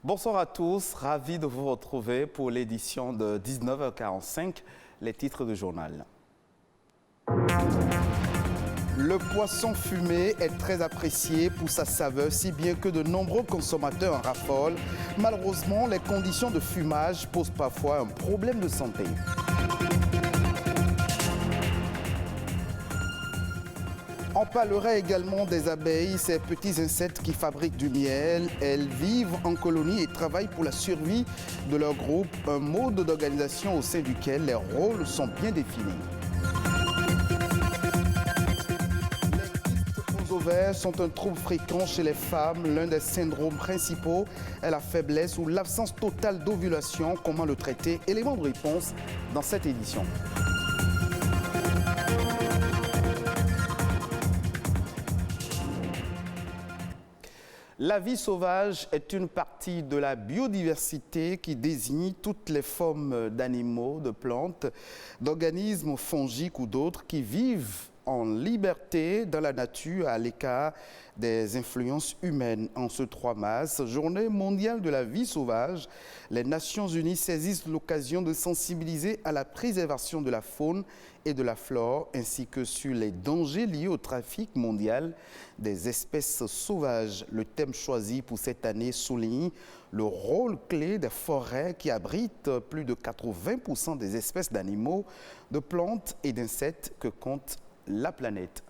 Bonsoir à tous, ravi de vous retrouver pour l'édition de 19h45, les titres du journal. Le poisson fumé est très apprécié pour sa saveur, si bien que de nombreux consommateurs en raffolent. Malheureusement, les conditions de fumage posent parfois un problème de santé. On parlerait également des abeilles, ces petits insectes qui fabriquent du miel. Elles vivent en colonie et travaillent pour la survie de leur groupe, un mode d'organisation au sein duquel les rôles sont bien définis. Les kystes aux ovaires sont un trouble fréquent chez les femmes. L'un des syndromes principaux est la faiblesse ou l'absence totale d'ovulation. Comment le traiter? Élément de réponse dans cette édition. La vie sauvage est une partie de la biodiversité qui désigne toutes les formes d'animaux, de plantes, d'organismes fongiques ou d'autres qui vivent en liberté dans la nature à l'écart des influences humaines. En ce 3 mars, journée mondiale de la vie sauvage, les Nations Unies saisissent l'occasion de sensibiliser à la préservation de la faune et de la flore, ainsi que sur les dangers liés au trafic mondial des espèces sauvages. Le thème choisi pour cette année souligne le rôle clé des forêts qui abritent plus de 80% des espèces d'animaux, de plantes et d'insectes que compte la planète.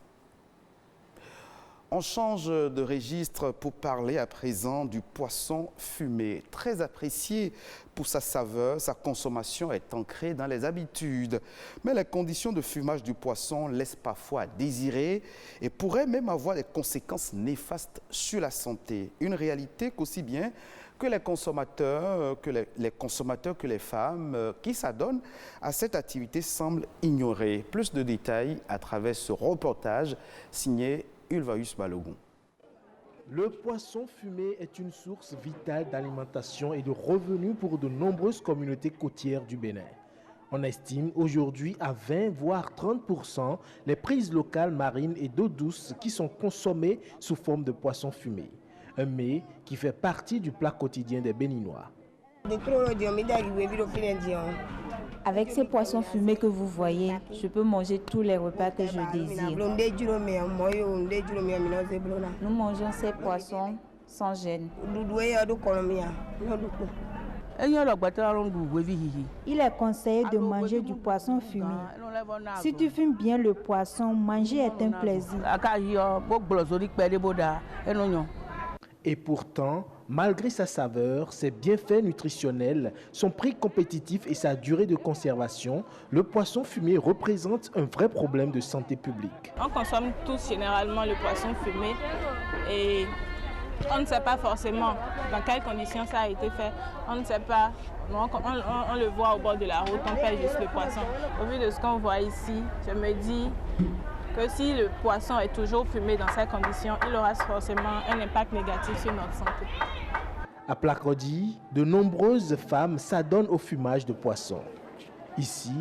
On change de registre pour parler à présent du poisson fumé. Très apprécié pour sa saveur, sa consommation est ancrée dans les habitudes. Mais les conditions de fumage du poisson laissent parfois à désirer et pourraient même avoir des conséquences néfastes sur la santé. Une réalité qu'aussi bien que les consommateurs, que les femmes qui s'adonnent à cette activité semblent ignorer. Plus de détails à travers ce reportage signé Ulvaeus Balogun. Le poisson fumé est une source vitale d'alimentation et de revenus pour de nombreuses communautés côtières du Bénin. On estime aujourd'hui à 20 voire 30% les prises locales marines et d'eau douce qui sont consommées sous forme de poisson fumé. Un mets qui fait partie du plat quotidien des Béninois. Avec ces poissons fumés que vous voyez, je peux manger tous les repas que je désire. Nous mangeons ces poissons sans gêne. Il est conseillé de manger du poisson fumé. Si tu fumes bien le poisson, manger est un plaisir. Et pourtant, malgré sa saveur, ses bienfaits nutritionnels, son prix compétitif et sa durée de conservation, le poisson fumé représente un vrai problème de santé publique. On consomme tous généralement le poisson fumé et on ne sait pas forcément dans quelles conditions ça a été fait. On ne sait pas. On le voit au bord de la route, on paye juste le poisson. Au vu de ce qu'on voit ici, je me dis que si le poisson est toujours fumé dans ces conditions, il aura forcément un impact négatif sur notre santé. À Placrodi, de nombreuses femmes s'adonnent au fumage de poisson. Ici,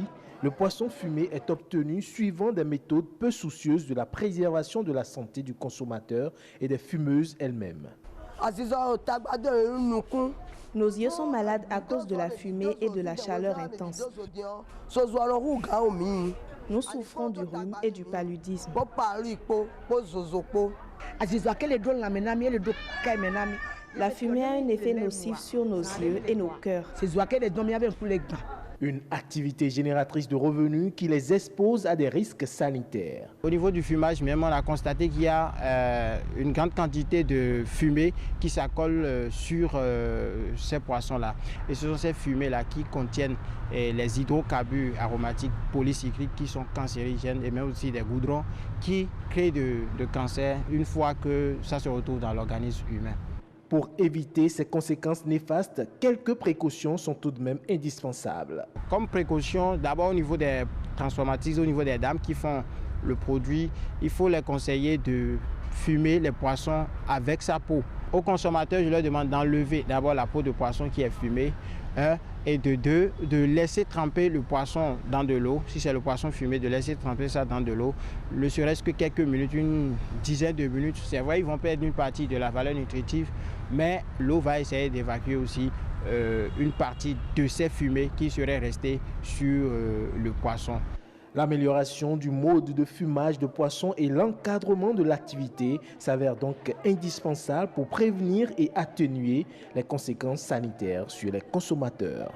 le poisson fumé est obtenu suivant des méthodes peu soucieuses de la préservation de la santé du consommateur et des fumeuses elles-mêmes. Nos yeux sont malades à cause de la fumée et de la chaleur intense. Nous souffrons du rhume et du paludisme. La fumée a un effet nocif sur nos yeux et nos cœurs. Une activité génératrice de revenus qui les expose à des risques sanitaires. Au niveau du fumage même, on a constaté qu'il y a une grande quantité de fumée qui s'accole sur ces poissons-là. Et ce sont ces fumées-là qui contiennent les hydrocarbures aromatiques polycycliques qui sont cancérigènes et même aussi des goudrons qui créent de cancer une fois que ça se retrouve dans l'organisme humain. Pour éviter ces conséquences néfastes, quelques précautions sont tout de même indispensables. Comme précaution, d'abord au niveau des transformatrices, au niveau des dames qui font le produit, il faut les conseiller de fumer les poissons avec sa peau. Aux consommateurs, je leur demande d'enlever d'abord la peau de poisson qui est fumée, et de deux, de laisser tremper le poisson dans de l'eau. Si c'est le poisson fumé, de laisser tremper ça dans de l'eau, ne serait-ce que quelques minutes, une dizaine de minutes. C'est vrai, ils vont perdre une partie de la valeur nutritive, mais l'eau va essayer d'évacuer aussi une partie de ces fumées qui seraient restées sur le poisson. L'amélioration du mode de fumage de poissons et l'encadrement de l'activité s'avèrent donc indispensables pour prévenir et atténuer les conséquences sanitaires sur les consommateurs.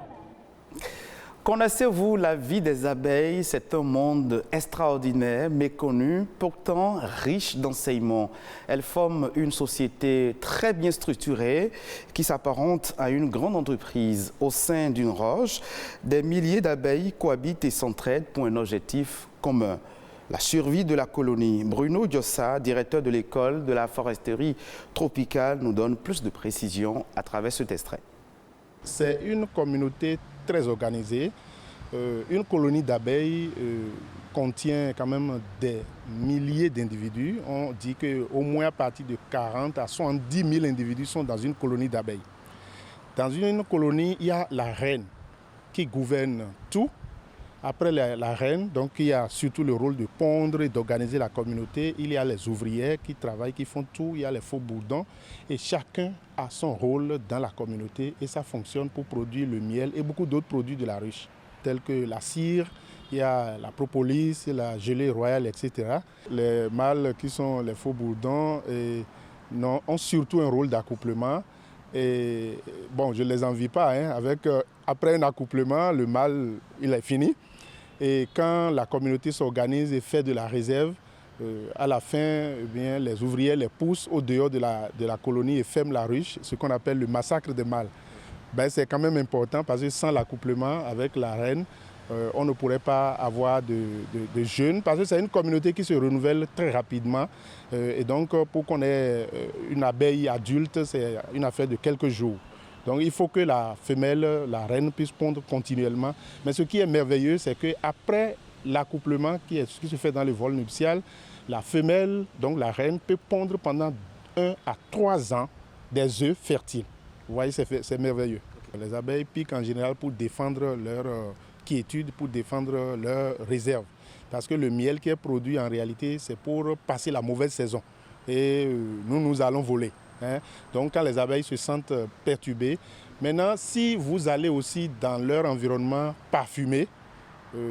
Connaissez-vous la vie des abeilles? C'est un monde extraordinaire, méconnu, pourtant riche d'enseignements. Elles forment une société très bien structurée qui s'apparente à une grande entreprise. Au sein d'une roche, des milliers d'abeilles cohabitent et s'entraident pour un objectif commun: la survie de la colonie. Bruno Diossa, directeur de l'école de la foresterie tropicale, nous donne plus de précisions à travers cet extrait. C'est une communauté très organisée. Une colonie d'abeilles contient quand même des milliers d'individus. On dit qu'au moins à partir de 40 à 70 000 individus sont dans une colonie d'abeilles. Dans une colonie, il y a la reine qui gouverne tout. Après la reine, donc il y a surtout le rôle de pondre et d'organiser la communauté. Il y a les ouvrières qui travaillent, qui font tout. Il y a les faux bourdons. Et chacun a son rôle dans la communauté et ça fonctionne pour produire le miel et beaucoup d'autres produits de la ruche, tels que la cire, il y a la propolis, la gelée royale, etc. Les mâles qui sont les faux bourdons ont surtout un rôle d'accouplement. Et bon, je ne les envie pas. Après un accouplement, le mâle, il est fini. Et quand la communauté s'organise et fait de la réserve, à la fin, les ouvriers les poussent au dehors de la colonie et ferment la ruche, ce qu'on appelle le massacre des mâles. C'est quand même important parce que sans l'accouplement avec la reine, on ne pourrait pas avoir de jeunes parce que c'est une communauté qui se renouvelle très rapidement. Et donc, pour qu'on ait une abeille adulte, c'est une affaire de quelques jours. Donc, il faut que la femelle, la reine, puisse pondre continuellement. Mais ce qui est merveilleux, c'est qu'après l'accouplement qui se fait dans le vol nuptial, la femelle, donc la reine, peut pondre pendant 1 à 3 ans des œufs fertiles. Vous voyez, c'est merveilleux. Les abeilles piquent en général pour défendre leur quiétude, pour défendre leur réserve. Parce que le miel qui est produit en réalité, c'est pour passer la mauvaise saison. Et nous allons voler. Donc quand les abeilles se sentent perturbées, maintenant si vous allez aussi dans leur environnement parfumé,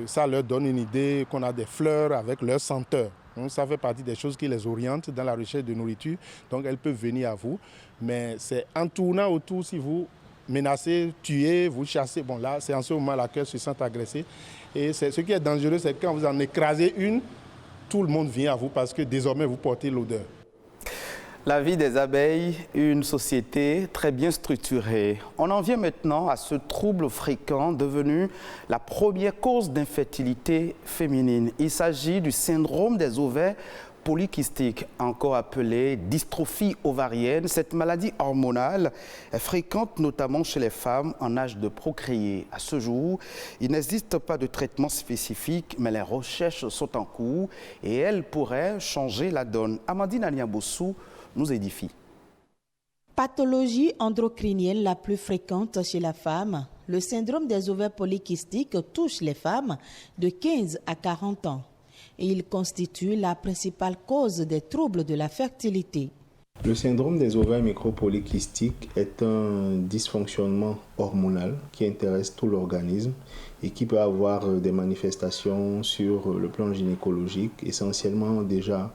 ça leur donne une idée qu'on a des fleurs avec leur senteur. Donc, ça fait partie des choses qui les orientent dans la recherche de nourriture. Donc elles peuvent venir à vous. Mais c'est en tournant autour, si vous menacez, tuez, vous chassez, bon là c'est en ce moment-là qu'elles se sentent agressées. Et ce qui est dangereux, c'est que quand vous en écrasez une, tout le monde vient à vous parce que désormais vous portez l'odeur. La vie des abeilles, une société très bien structurée. On en vient maintenant à ce trouble fréquent devenu la première cause d'infertilité féminine. Il s'agit du syndrome des ovaires polykystiques, encore appelée dystrophie ovarienne. Cette maladie hormonale est fréquente notamment chez les femmes en âge de procréer. À ce jour, il n'existe pas de traitement spécifique, mais les recherches sont en cours et elles pourraient changer la donne. Amandine Aliabossou nous édifie. Pathologie endocrinienne la plus fréquente chez la femme, le syndrome des ovaires polykystiques touche les femmes de 15 à 40 ans et il constitue la principale cause des troubles de la fertilité. Le syndrome des ovaires micropolykystiques est un dysfonctionnement hormonal qui intéresse tout l'organisme et qui peut avoir des manifestations sur le plan gynécologique, essentiellement déjà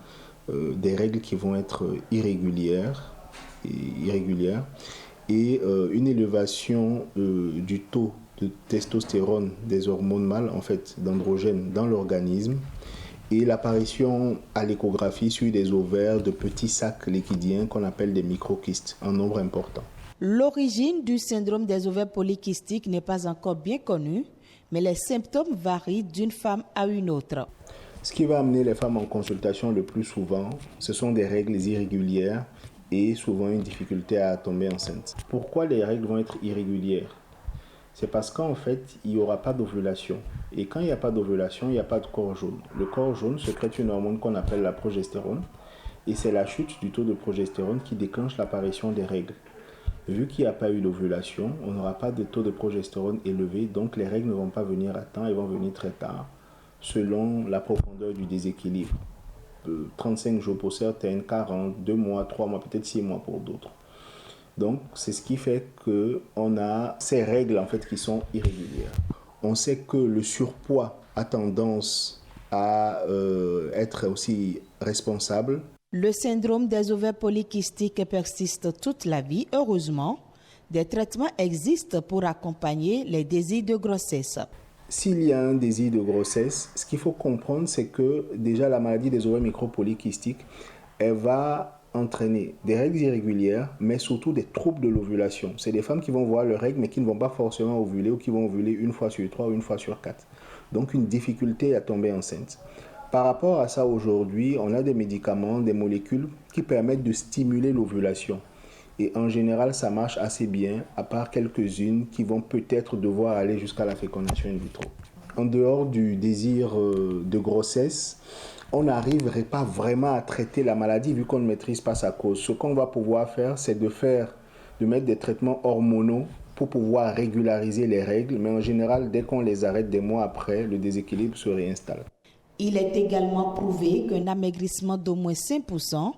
des règles qui vont être irrégulières et une élévation du taux de testostérone, des hormones mâles, en fait d'androgènes dans l'organisme, et l'apparition à l'échographie sur des ovaires de petits sacs liquidiens qu'on appelle des microkystes en nombre important. L'origine du syndrome des ovaires polykystiques n'est pas encore bien connue, mais les symptômes varient d'une femme à une autre. Ce qui va amener les femmes en consultation le plus souvent, ce sont des règles irrégulières et souvent une difficulté à tomber enceinte. Pourquoi les règles vont être irrégulières? C'est parce qu'en fait, il n'y aura pas d'ovulation. Et quand il n'y a pas d'ovulation, il n'y a pas de corps jaune. Le corps jaune sécrète une hormone qu'on appelle la progestérone. Et c'est la chute du taux de progestérone qui déclenche l'apparition des règles. Vu qu'il n'y a pas eu d'ovulation, on n'aura pas de taux de progestérone élevé, donc les règles ne vont pas venir à temps, elles vont venir très tard, selon la profondeur du déséquilibre. 35 jours pour certaines, 40, 2 mois, 3 mois, peut-être 6 mois pour d'autres. Donc, c'est ce qui fait qu'on a ces règles en fait qui sont irrégulières. On sait que le surpoids a tendance à être aussi responsable. Le syndrome des ovaires polykystiques persiste toute la vie. Heureusement, des traitements existent pour accompagner les désirs de grossesse. S'il y a un désir de grossesse, ce qu'il faut comprendre, c'est que déjà la maladie des ovaires micropolykystiques, elle va entraîner des règles irrégulières, mais surtout des troubles de l'ovulation. C'est des femmes qui vont voir leurs règles, mais qui ne vont pas forcément ovuler ou qui vont ovuler une fois sur 3 ou une fois sur 4. Donc une difficulté à tomber enceinte. Par rapport à ça, aujourd'hui, on a des médicaments, des molécules qui permettent de stimuler l'ovulation. Et en général, ça marche assez bien, à part quelques-unes qui vont peut-être devoir aller jusqu'à la fécondation in vitro. En dehors du désir de grossesse, on n'arriverait pas vraiment à traiter la maladie vu qu'on ne maîtrise pas sa cause. Ce qu'on va pouvoir faire, c'est de mettre des traitements hormonaux pour pouvoir régulariser les règles. Mais en général, dès qu'on les arrête des mois après, le déséquilibre se réinstalle. Il est également prouvé qu'un amaigrissement d'au moins 5%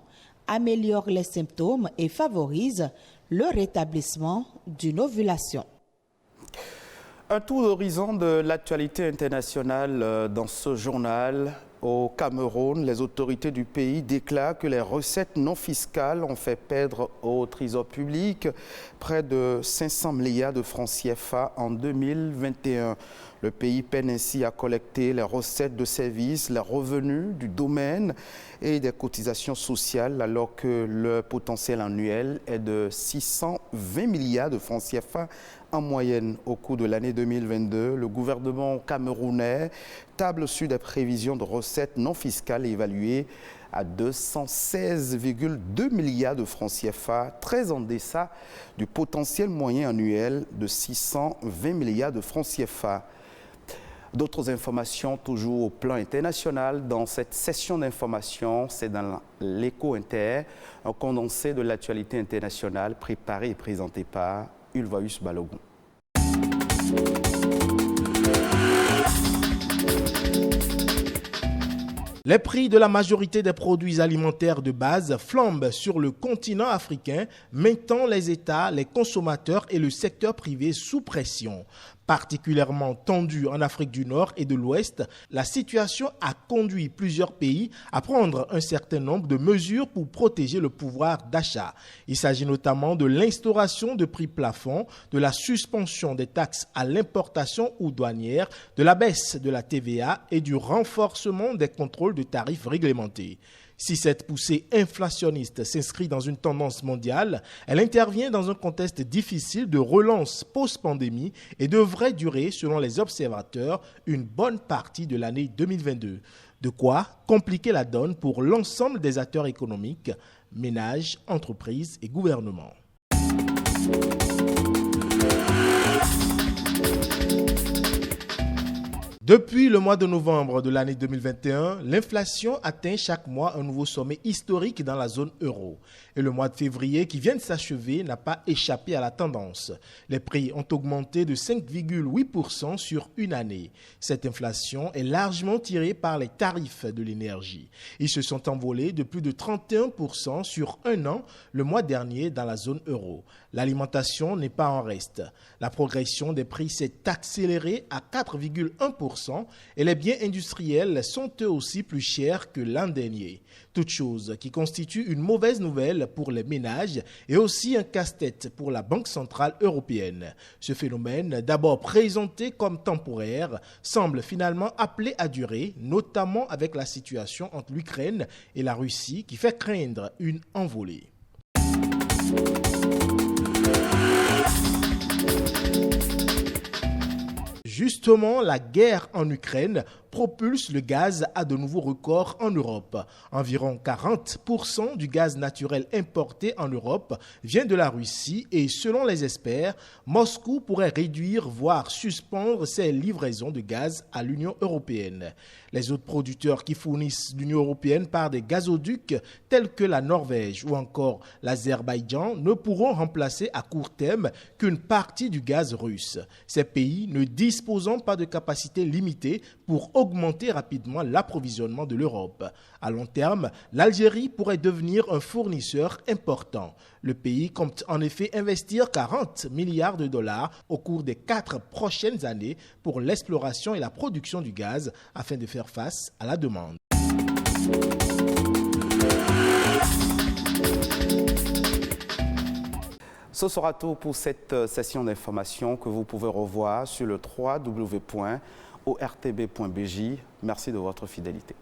améliore les symptômes et favorise le rétablissement d'une ovulation. Un tour d'horizon de l'actualité internationale dans ce journal. Au Cameroun, les autorités du pays déclarent que les recettes non fiscales ont fait perdre au trésor public près de 500 milliards de francs CFA en 2021. Le pays peine ainsi à collecter les recettes de services, les revenus du domaine et des cotisations sociales, alors que le potentiel annuel est de 620 milliards de francs CFA en moyenne. Au cours de l'année 2022, le gouvernement camerounais table sur des prévisions de recettes non fiscales évaluées à 216,2 milliards de francs CFA, très en deçà du potentiel moyen annuel de 620 milliards de francs CFA. D'autres informations toujours au plan international. Dans cette session d'information, c'est dans l'Écho Inter, un condensé de l'actualité internationale préparé et présenté par Ulvaeus Balogun. Les prix de la majorité des produits alimentaires de base flambent sur le continent africain, mettant les États, les consommateurs et le secteur privé sous pression. Particulièrement tendue en Afrique du Nord et de l'Ouest, la situation a conduit plusieurs pays à prendre un certain nombre de mesures pour protéger le pouvoir d'achat. Il s'agit notamment de l'instauration de prix plafonds, de la suspension des taxes à l'importation ou douanière, de la baisse de la TVA et du renforcement des contrôles de tarifs réglementés. Si cette poussée inflationniste s'inscrit dans une tendance mondiale, elle intervient dans un contexte difficile de relance post-pandémie et devrait durer, selon les observateurs, une bonne partie de l'année 2022. De quoi compliquer la donne pour l'ensemble des acteurs économiques, ménages, entreprises et gouvernements. Depuis le mois de novembre de l'année 2021, l'inflation atteint chaque mois un nouveau sommet historique dans la zone euro. Et le mois de février qui vient de s'achever n'a pas échappé à la tendance. Les prix ont augmenté de 5,8% sur une année. Cette inflation est largement tirée par les tarifs de l'énergie. Ils se sont envolés de plus de 31% sur un an le mois dernier dans la zone euro. L'alimentation n'est pas en reste. La progression des prix s'est accélérée à 4,1% et les biens industriels sont eux aussi plus chers que l'an dernier. Toute chose qui constitue une mauvaise nouvelle pour les ménages et aussi un casse-tête pour la Banque centrale européenne. Ce phénomène, d'abord présenté comme temporaire, semble finalement appelé à durer, notamment avec la situation entre l'Ukraine et la Russie qui fait craindre une envolée. Justement, la guerre en Ukraine propulse le gaz à de nouveaux records en Europe. Environ 40% du gaz naturel importé en Europe vient de la Russie et selon les experts, Moscou pourrait réduire voire suspendre ses livraisons de gaz à l'Union européenne. Les autres producteurs qui fournissent l'Union européenne par des gazoducs tels que la Norvège ou encore l'Azerbaïdjan ne pourront remplacer à court terme qu'une partie du gaz russe. Ces pays ne disposant pas de capacité limitée pour augmenter rapidement l'approvisionnement de l'Europe. À long terme, l'Algérie pourrait devenir un fournisseur important. Le pays compte en effet investir 40 milliards de dollars au cours des 4 prochaines années pour l'exploration et la production du gaz afin de faire face à la demande. Ce sera tout pour cette session d'information que vous pouvez revoir sur le www.ortb.bj. Merci de votre fidélité.